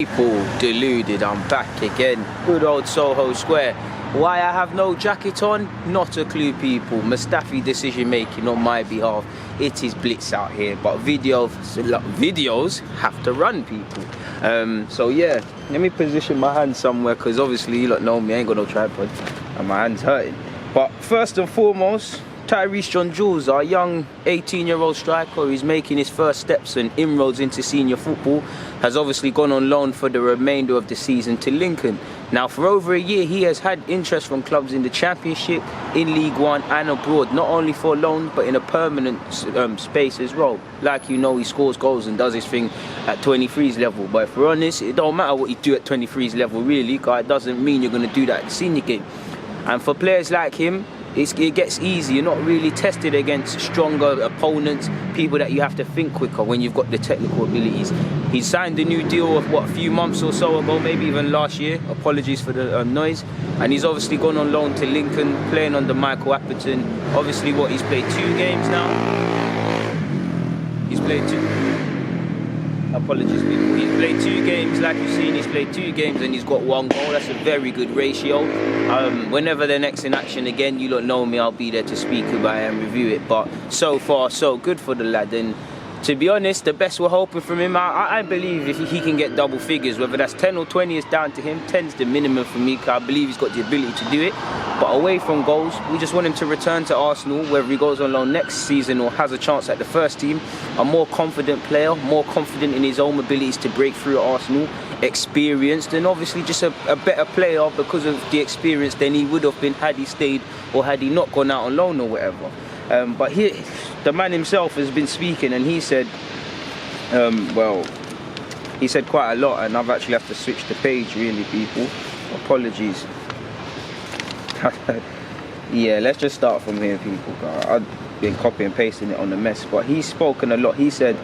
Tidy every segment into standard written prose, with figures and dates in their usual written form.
People, Deluded, I'm back again. Good old Soho Square. Why I have no jacket on? Not a clue, people. Mustafi decision making on my behalf. It is blitz out here, but videos have to run, people. So yeah, let me position my hand somewhere, because obviously you lot know me, I ain't got no tripod and my hand's hurting. But first and foremost, John-Jules, our young 18-year-old striker who's making his first steps and inroads into senior football, has obviously gone on loan for the remainder of the season to Lincoln. Now, for over a year, he has had interest from clubs in the Championship, in League One and abroad, not only for loans but in a permanent space as well. Like, you know, he scores goals and does his thing at 23's level. But if we're honest, it don't matter what you do at 23's level, really, because it doesn't mean you're going to do that at the senior game. And for players like him, it gets easy. You're not really tested against stronger opponents, people that you have to think quicker when you've got the technical abilities. He signed a new deal of a few months or so ago, maybe even last year. Apologies for the noise. And he's obviously gone on loan to Lincoln, playing under Michael Appleton. Obviously, he's played 2 games now. He's played 2. Apologies, people. He's played 2 games, like you've seen. He's played 2 games and he's got 1 goal. That's a very good ratio. Whenever they're next in action again, you don't know me, I'll be there to speak about it and review it. But so far, so good for the lad. And to be honest, the best we're hoping from him, I believe if he can get double figures, whether that's 10 or 20 is down to him. 10's the minimum for me, because I believe he's got the ability to do it. But away from goals, we just want him to return to Arsenal, whether he goes on loan next season or has a chance at the first team. A more confident player, more confident in his own abilities to break through at Arsenal, experienced, and obviously just a better player because of the experience than he would have been had he stayed or had he not gone out on loan or whatever. But the man himself has been speaking, and he said, he said quite a lot, and I've actually have to switch the page, really, people. Apologies. Yeah, let's just start from here, people. I've been copy and pasting it on the mess, but he's spoken a lot. He said,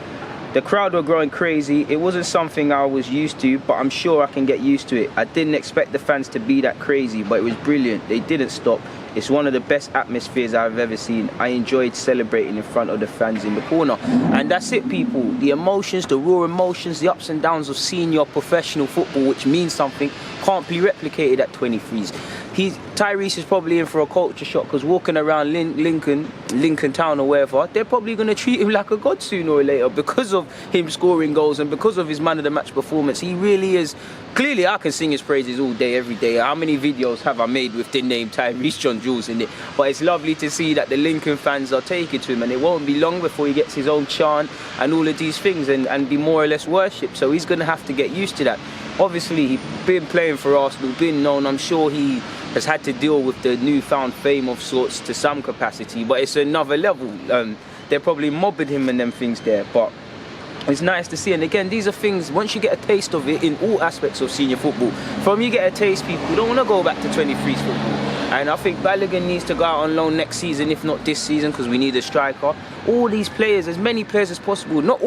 the crowd were growing crazy. It wasn't something I was used to, but I'm sure I can get used to it. I didn't expect the fans to be that crazy, but it was brilliant. They didn't stop. It's one of the best atmospheres I've ever seen. I enjoyed celebrating in front of the fans in the corner. And that's it, people. The emotions, the raw emotions, the ups and downs of senior professional football, which means something, can't be replicated at 23s. Tyrese is probably in for a culture shock, because walking around Lincoln Town or wherever, they're probably going to treat him like a god sooner or later because of him scoring goals and because of his man of the match performance. He really is. Clearly, I can sing his praises all day, every day. How many videos have I made with the name Tyrese John-Jules in it? But it's lovely to see that the Lincoln fans are taking to him, and it won't be long before he gets his own chant and all of these things and be more or less worshipped. So he's going to have to get used to that. Obviously, he's been playing for Arsenal, been known. I'm sure he has had to deal with the newfound fame of sorts to some capacity, but it's another level. They're probably mobbing him and them things there, but it's nice to see. And again, these are things, once you get a taste of it in all aspects of senior football, from you get a taste, people don't want to go back to 23s football. And I think Balogun needs to go out on loan next season, if not this season, because we need a striker. All these players, as many players as possible, not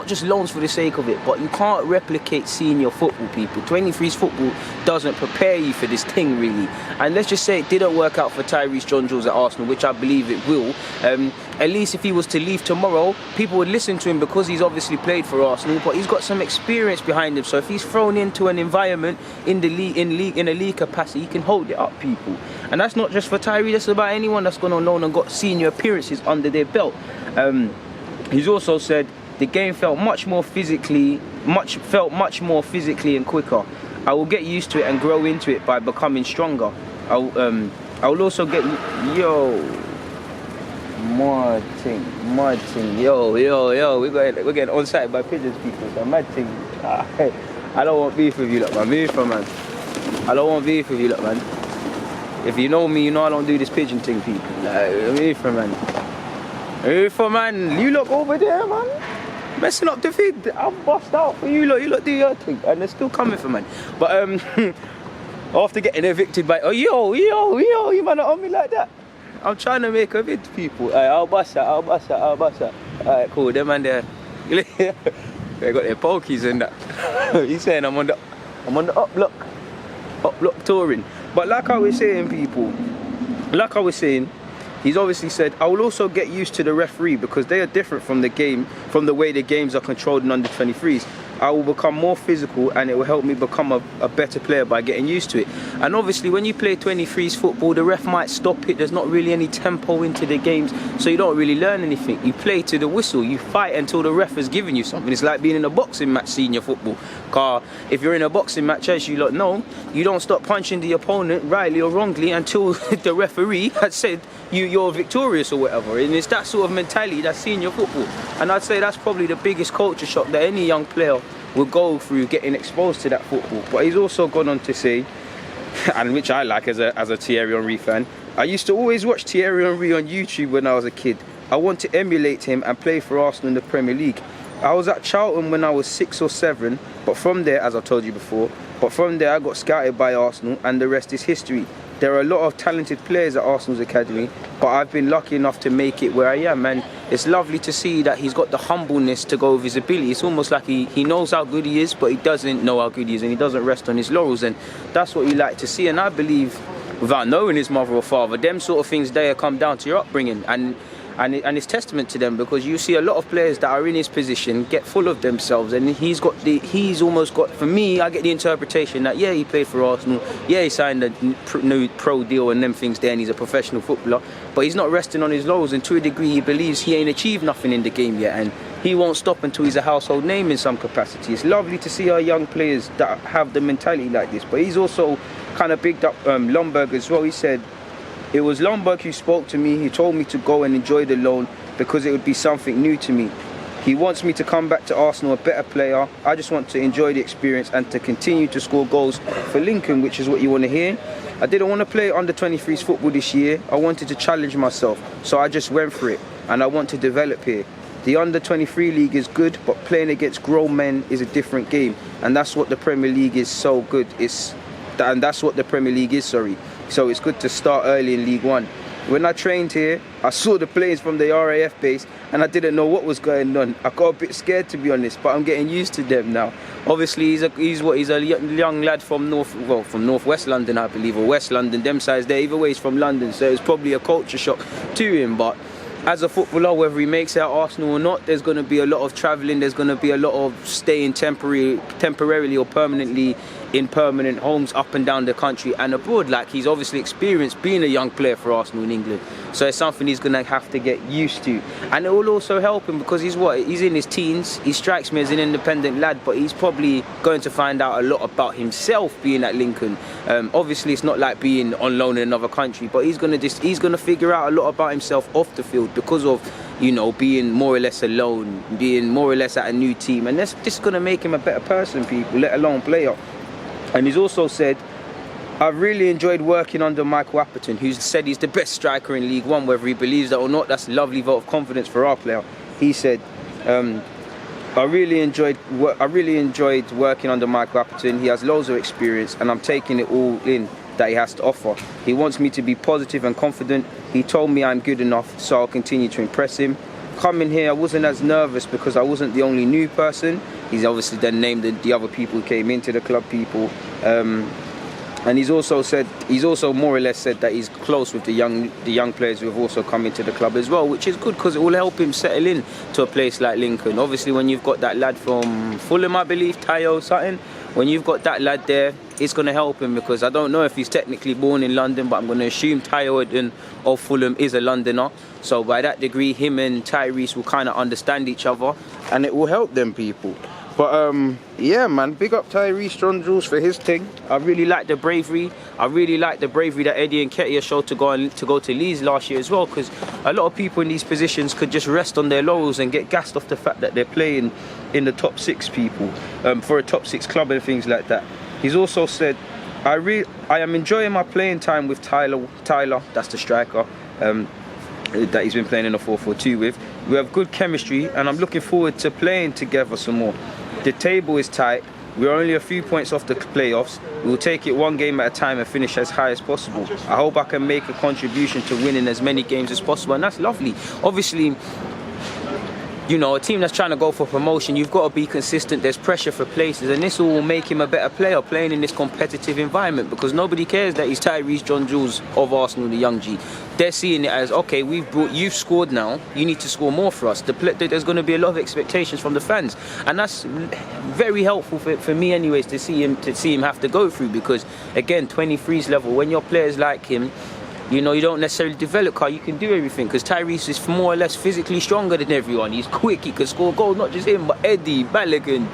just loans for the sake of it, but you can't replicate senior football, people. 23s football doesn't prepare you for this thing, really. And let's just say it didn't work out for Tyrese John-Jules at Arsenal, which I believe it will. At least if he was to leave tomorrow, people would listen to him because he's obviously played for Arsenal, but he's got some experience behind him. So if he's thrown into an environment in a league capacity, he can hold it up, people. And that's not just for Tyrese, that's about anyone that's gone on loan and got senior appearances under their belt. He's also said the game felt much more physically and quicker. I will get used to it and grow into it by becoming stronger. I will also get mad thing. Yo, we're getting on-site by pigeons, people. So mad thing. I don't want beef with you, look, man. Move from, man. I don't want beef with you, look, man. If you know me, you know I don't do this pigeon thing, people. Like, move from, man. Move from, man. You look over there, man. Messing up the feed. I'll bust out for you, lot. You lot do your thing. And they're still coming for, man. But after getting evicted by, you man are on me like that. I'm trying to make a vid, people. I'll bust out. Alright, cool. Them man there. They got their pokies and that. He's saying I'm on the up block touring. But like I was saying, people, he's obviously said, I will also get used to the referee because they are different from the way the games are controlled in under 23s. I will become more physical, and it will help me become a better player by getting used to it. And obviously when you play 23s football, the ref might stop it. There's not really any tempo into the games, so you don't really learn anything. You play to the whistle, you fight until the ref has given you something. It's like being in a boxing match, senior football. Car, if you're in a boxing match, as you lot know, you don't stop punching the opponent, rightly or wrongly, until the referee has said you're victorious or whatever. And it's that sort of mentality that's senior football. And I'd say that's probably the biggest culture shock that any young player will go through, getting exposed to that football. But he's also gone on to say, and which I like as a Thierry Henry fan, I used to always watch Thierry Henry on YouTube when I was a kid. I want to emulate him and play for Arsenal in the Premier League. I was at Charlton when I was 6 or 7, but from there, as I told you before, I got scouted by Arsenal, and the rest is history. There are a lot of talented players at Arsenal's academy, but I've been lucky enough to make it where I am, and it's lovely to see that he's got the humbleness to go with his ability. It's almost like he knows how good he is, but he doesn't know how good he is, and he doesn't rest on his laurels, and that's what you like to see. And I believe, without knowing his mother or father, them sort of things there come down to your upbringing, and it's testament to them, because you see a lot of players that are in his position get full of themselves, and he's almost got, for me, I get the interpretation that, yeah, he played for Arsenal, yeah, he signed a new pro deal and them things there, and he's a professional footballer, but he's not resting on his laurels, and to a degree he believes he ain't achieved nothing in the game yet, and he won't stop until he's a household name in some capacity. It's lovely to see our young players that have the mentality like this. But he's also kind of bigged up Lomberg as well. He said, it was Lomberg who spoke to me. He told me to go and enjoy the loan because it would be something new to me. He wants me to come back to Arsenal a better player. I just want to enjoy the experience and to continue to score goals for Lincoln, which is what you want to hear. I didn't want to play under 23s football this year. I wanted to challenge myself, so I just went for it, and I want to develop here. The under 23 league is good, but playing against grown men is a different game, and that's what the Premier League is so good. That's what the Premier League is, sorry. So it's good to start early in League One. When I trained here, I saw the players from the RAF base, and I didn't know what was going on. I got a bit scared, to be honest, but I'm getting used to them now. Obviously, he's a young lad from northwest London, I believe, or West London. Them sides there. Either way, he's from London, so it's probably a culture shock to him. But as a footballer, whether he makes it at Arsenal or not, there's going to be a lot of travelling. There's going to be a lot of staying temporarily or permanently in permanent homes up and down the country and abroad. Like, he's obviously experienced being a young player for Arsenal in England, so it's something he's going to have to get used to. And it will also help him because he's in his teens. He strikes me as an independent lad, but he's probably going to find out a lot about himself being at Lincoln. Obviously it's not like being on loan in another country, but he's going to figure out a lot about himself off the field because of, you know, being more or less alone, being more or less at a new team, and that's just going to make him a better person, people, let alone player. And he's also said, I've really enjoyed working under Michael Appleton, who's said he's the best striker in League One. Whether he believes that or not, that's a lovely vote of confidence for our player. He said, I really enjoyed working under Michael Appleton. He has loads of experience, and I'm taking it all in that he has to offer. He wants me to be positive and confident. He told me I'm good enough, so I'll continue to impress him. Coming here, I wasn't as nervous because I wasn't the only new person. He's obviously then named the other people who came into the club people. And he's also more or less said that he's close with the young players who have also come into the club as well, which is good because it will help him settle in to a place like Lincoln. Obviously, when you've got that lad from Fulham, I believe, Tayo something, when you've got that lad there, it's going to help him because I don't know if he's technically born in London, but I'm going to assume Tayo of Fulham is a Londoner. So by that degree, him and Tyrese will kind of understand each other, and it will help them, people. But yeah, man, big up Tyrese John-Jules for his thing. I really like the bravery. I really like the bravery that Eddie and Ketia showed to go to Leeds last year as well, because a lot of people in these positions could just rest on their laurels and get gassed off the fact that they're playing in the top 6 people for a top 6 club and things like that. He's also said, I am enjoying my playing time with Tyler, that's the striker, that he's been playing in a 4-4-2 with. We have good chemistry, and I'm looking forward to playing together some more. The table is tight. We're only a few points off the playoffs. We'll take it one game at a time and finish as high as possible. I hope I can make a contribution to winning as many games as possible, and that's lovely. Obviously, you know, a team that's trying to go for promotion, you've got to be consistent. There's pressure for places, and this will make him a better player playing in this competitive environment, because nobody cares that he's Tyrese John-Jules of Arsenal, the young G. They're seeing it as, okay, you've scored now, you need to score more for us. There's going to be a lot of expectations from the fans, and that's very helpful for me anyways, to see him have to go through, because again, 23's level, when your players like him, you know, you don't necessarily develop car, you can do everything, because Tyrese is more or less physically stronger than everyone. He's quick, he can score goals, not just him, but Eddie, Balogun.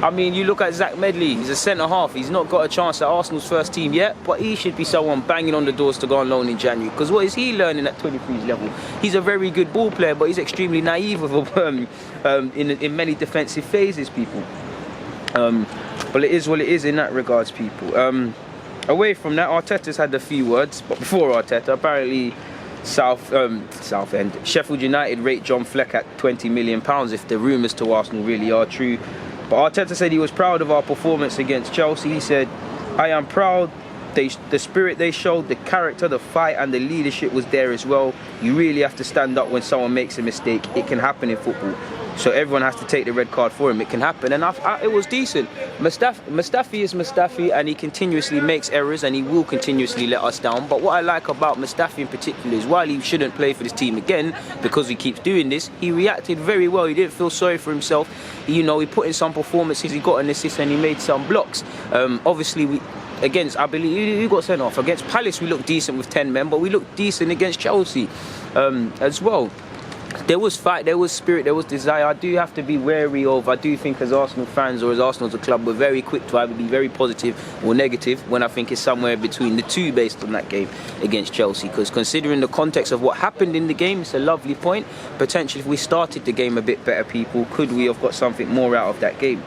I mean, you look at Zach Medley, he's a centre-half. He's not got a chance at Arsenal's first team yet, but he should be someone banging on the doors to go on loan in January, because what is he learning at 23's level? He's a very good ball player, but he's extremely naive in many defensive phases, people. But it is what it is in that regards, people. Away from that, Arteta's had a few words, but before Arteta, apparently Southend, Sheffield United rate John Fleck at £20 million if the rumours to Arsenal really are true. But Arteta said he was proud of our performance against Chelsea. He said, I am proud. The spirit they showed, the character, the fight and the leadership was there as well. You really have to stand up when someone makes a mistake. It can happen in football. So everyone has to take the red card for him. It can happen, and it was decent. Mustafi is Mustafi, and he continuously makes errors, and he will continuously let us down. But what I like about Mustafi in particular is, while he shouldn't play for this team again because he keeps doing this, he reacted very well. He didn't feel sorry for himself. You know, he put in some performances, he got an assist, and he made some blocks. Obviously, I believe, who got sent off? Against Palace, we looked decent with 10 men, but we looked decent against Chelsea as well. There was fight, there was spirit, there was desire. I do have to be wary of, I do think as Arsenal fans or as Arsenal as a club, we're very quick to either be very positive or negative, when I think it's somewhere between the two based on that game against Chelsea. Because considering the context of what happened in the game, it's a lovely point. Potentially, if we started the game a bit better, people, could we have got something more out of that game?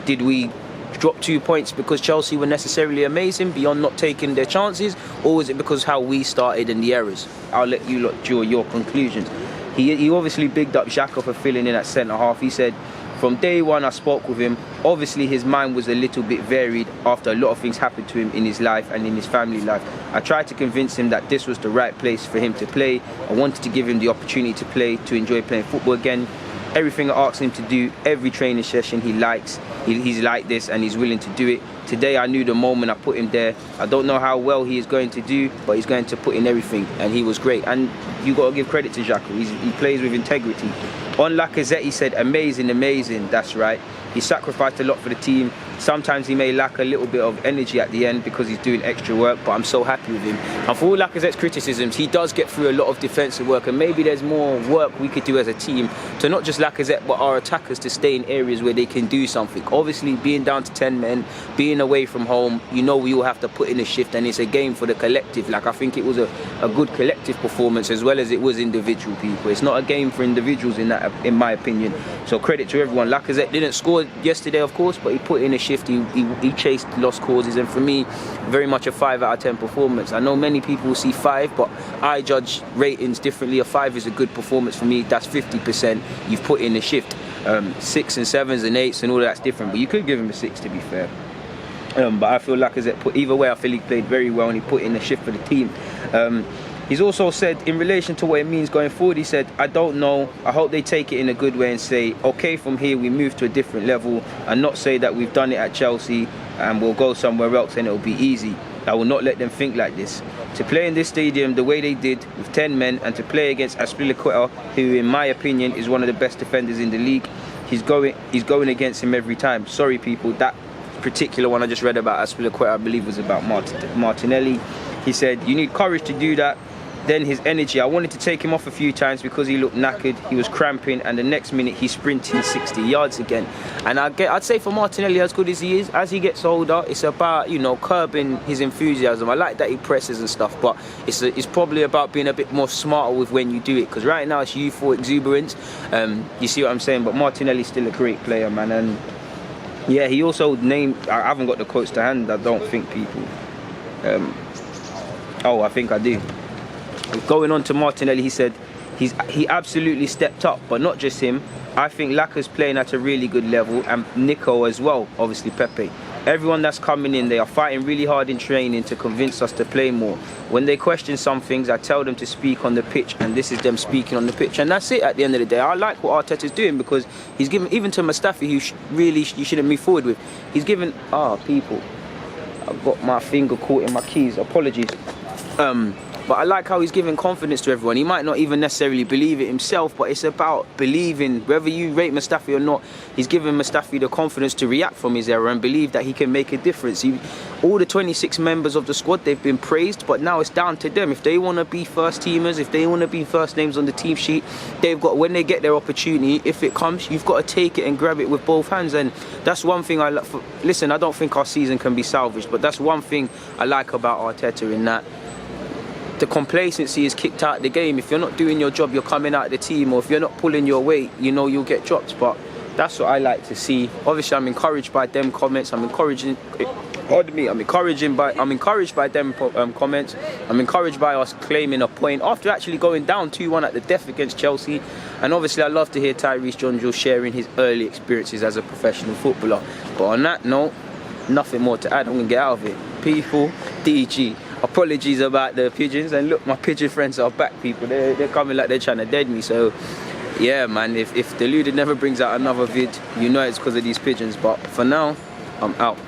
Did we drop 2 points because Chelsea were necessarily amazing beyond not taking their chances, or was it because how we started and the errors? I'll let you lot draw your conclusions. He obviously bigged up Xhaka for filling in at centre-half. He said, from day one I spoke with him. Obviously his mind was a little bit varied after a lot of things happened to him in his life and in his family life. I tried to convince him that this was the right place for him to play. I wanted to give him the opportunity to play, to enjoy playing football again. Everything I asked him to do, every training session he likes. He's like this and he's willing to do it. Today I knew the moment I put him there. I don't know how well he is going to do, but he's going to put in everything, and he was great. And you got to give credit to Xhaka. He plays with integrity. On Lacazette, he said, amazing, amazing. That's right. He sacrificed a lot for the team. Sometimes he may lack a little bit of energy at the end because he's doing extra work, but I'm so happy with him. And for all Lacazette's criticisms, he does get through a lot of defensive work, and maybe there's more work we could do as a team to not just Lacazette but our attackers to stay in areas where they can do something. Obviously, being down to 10 men, being away from home, you know we all have to put in a shift, and it's a game for the collective. Like, I think it was a good collective performance as well as it was individual people. It's not a game for individuals in my opinion. So credit to everyone. Lacazette didn't score yesterday, of course, but he put in a shift. He chased lost causes, and for me, very much a 5 out of 10 performance. I know many people will see 5, but I judge ratings differently. A 5 is a good performance for me. That's 50%. You've put in a shift. 6 and 7s and 8s and all that's different, but you could give him a 6 to be fair. But I feel Lacazette either way, I feel he played very well and he put in a shift for the team. He's also said, in relation to what it means going forward, he said, I don't know. I hope they take it in a good way and say, okay, from here we move to a different level, and not say that we've done it at Chelsea and we'll go somewhere else and it'll be easy. I will not let them think like this. To play in this stadium the way they did with 10 men, and to play against Azpilicueta, who in my opinion is one of the best defenders in the league, he's going against him every time. Sorry people, that particular one I just read about Azpilicueta, I believe was about Martinelli. He said, you need courage to do that. Then his energy, I wanted to take him off a few times because he looked knackered, he was cramping, and the next minute he's sprinting 60 yards again. And I'd say for Martinelli, as good as he is, as he gets older, it's about, you know, curbing his enthusiasm. I like that he presses and stuff, but it's probably about being a bit more smarter with when you do it, because right now it's youthful exuberance. You see what I'm saying? But Martinelli's still a great player, man. And yeah, he also named, I haven't got the quotes to hand, I don't think, people. Oh, I think I do. Going on to Martinelli, he said he absolutely stepped up, but not just him. I think Laka's playing at a really good level, and Nico as well, obviously Pepe. everyone that's coming in, they are fighting really hard in training to convince us to play more. When they question some things, I tell them to speak on the pitch, and this is them speaking on the pitch, and that's it. At the end of the day, I like what Arteta's doing, because he's given, even to Mustafi, who you shouldn't move forward with, he's given people. I've got my finger caught in my keys, apologies. But I like how he's giving confidence to everyone. He might not even necessarily believe it himself, but it's about believing. Whether you rate Mustafi or not, he's giving Mustafi the confidence to react from his error and believe that he can make a difference. All the 26 members of the squad, they've been praised, but now it's down to them. If they want to be first teamers, if they want to be first names on the team sheet, they've got, when they get their opportunity, if it comes, you've got to take it and grab it with both hands. And that's one thing I like. Listen, I don't think our season can be salvaged, but that's one thing I like about Arteta, in that the complacency is kicked out of the game. If you're not doing your job, you're coming out of the team, or if you're not pulling your weight, you know you'll get dropped. But that's what I like to see. Obviously, I'm encouraged by them comments. I'm encouraged by them comments. I'm encouraged by us claiming a point after actually going down 2-1 at the death against Chelsea. And obviously, I love to hear Tyrese John-Jules sharing his early experiences as a professional footballer. But on that note, nothing more to add. I'm going to get out of it. People, DG. Apologies about the pigeons, and look, my pigeon friends are back, people. They're coming like they're trying to dead me. So yeah, man, if Deluded never brings out another vid, you know it's because of these pigeons. But for now, I'm out.